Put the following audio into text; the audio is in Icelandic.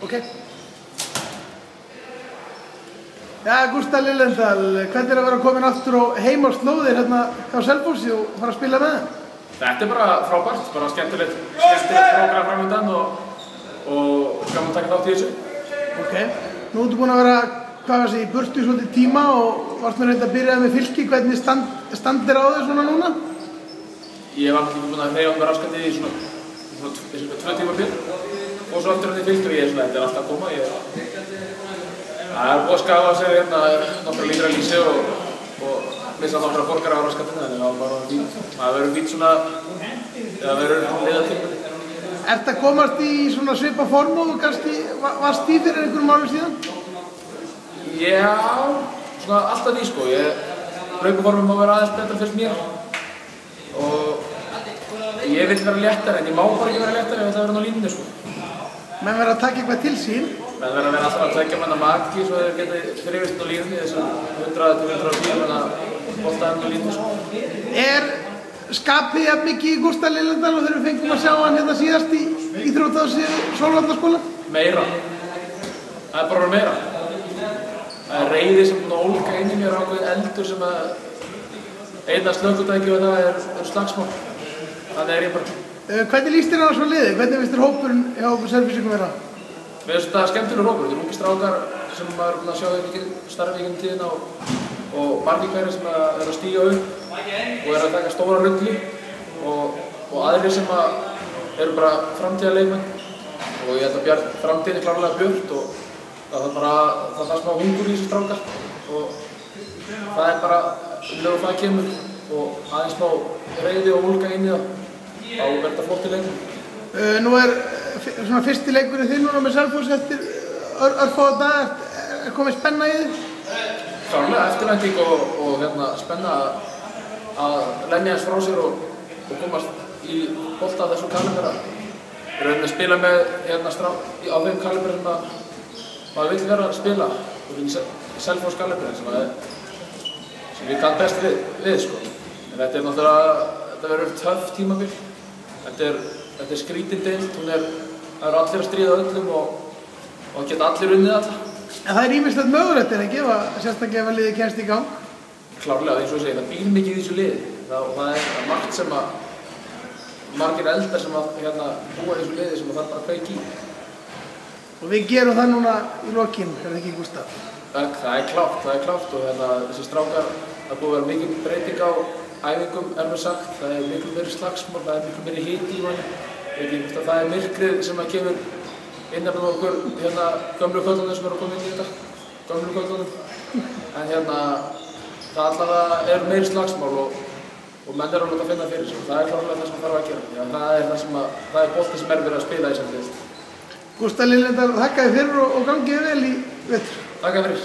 Ok. Ja, Gústa Lillendal, hvernig að vera komin aftur á heimaslóðir hérna á Selfossi og fara að spila með þeim? Þetta bara frábært, bara skemmtilegt prógram framöndan og gaman að taka þátt í þessu. Ok, nú ertu búin að vera, hvað var þessi, í burtu í svolítið tíma og varst með reynda að byrjaði með Fylki, hvernig standir á þér svona núna? Ég var náttúrulega búin að hreyfa með raskandi í svona 2 tímabil og svo aftur hann í Fylki og ég þetta alltaf að koma. Það búið að skafa sig hérna nokkra lítra lýsi og missa nokkra borgara á raskandina, þannig að það verður fínt svona, eða verður leiðatíma. Ertu að komast í svona svipa form og kannski varst í fyrir einhverjum árum síðan? Já, svona alltaf í sko. Hlaupaformum má vera aðeins betra fyrst mér og ég vil vera léttari en ég má bara ekki vera léttari ef þetta verður á línunni sko. Menn verður að taka eitthvað til sín? Menn verður að vera alltaf að tveggja manna maki svo þeir geti þrifist á línunni þessum 100-110 manna boltaðum á línunni sko. Skapið jafn mikið í Gústa Lillendal og þegar við fengum að sjá hann hérna síðast í Íþróttaháskóla Sólvandaskóla? Meira. Það bara meira. Það reiði sem búin að ólga inn í mér ákveðin eldur sem að eina slökkutæki og það slagsmál. Þannig ég bara. Hvernig líst þér á svo liði? Hvernig finnst þér hópurinn hjá Selfyssingum vera? Mér finnst þetta skemmtilegur hópur. Þetta ungi strákar sem maður er búin að sjá mikið starfi í tíðina og margir hverjir sem að stíga upp og að taka stóra rulli og aðrir sem eru bara framtíðarleikmenn og ég held að framtíðin klárlega björt og það þarf smá hungur í þessu strákar og það bara lögur það kemur og aðeins smá reiði og ólga inn í það á verða flotti leikum. Nú svona fyrsti leikurinn þinn núna með Selfoss eftir örfáa daga, komið spenna í þig? Klárlega eftirvænting og spenna að lemja hans frá sér og komast í bolta af þessum kalibera. Við erum að spila með á þeim kalibera sem maður vill vera að spila í Selfoss kalibera sem við kann best við sko. En þetta er náttúrulega, þetta verður töff tímabil. Þetta er skrítin deild, það eru allir að stríða öllum og geta allir unnið alla. En það er ýmislegt mögulegt ekki sérstaklega ef að liðið kemst í gang? Klárlega, eins og ég segi, það býr mikið í þessu liði. Það er margt sem margir eldar sem búa í þessu liði sem það bara að kveiki í. Og við gerum það núna í lokin, það ekki Gústa? Það er klárt og þessi strákar, það búið að vera mikil breyting á æfingum, mér sagt. Það er miklu meiri slagsmál, það er miklu meiri hiti í manni. Ég veit ekki hvort það er myrkrið sem kemur innan með okkur gömlu köllunum sem eru að koma inn í þetta, gömlu köllunum. En það allavega meiri slagsmál og menn eru að láta finna fyrir sig. Það er klárlega það sem þarf að gera. Það er bolti sem verið að spila í sem deild. Gústa Lillendal, þakka þér fyrir og gangið vel í vetur. Þakka fyrir.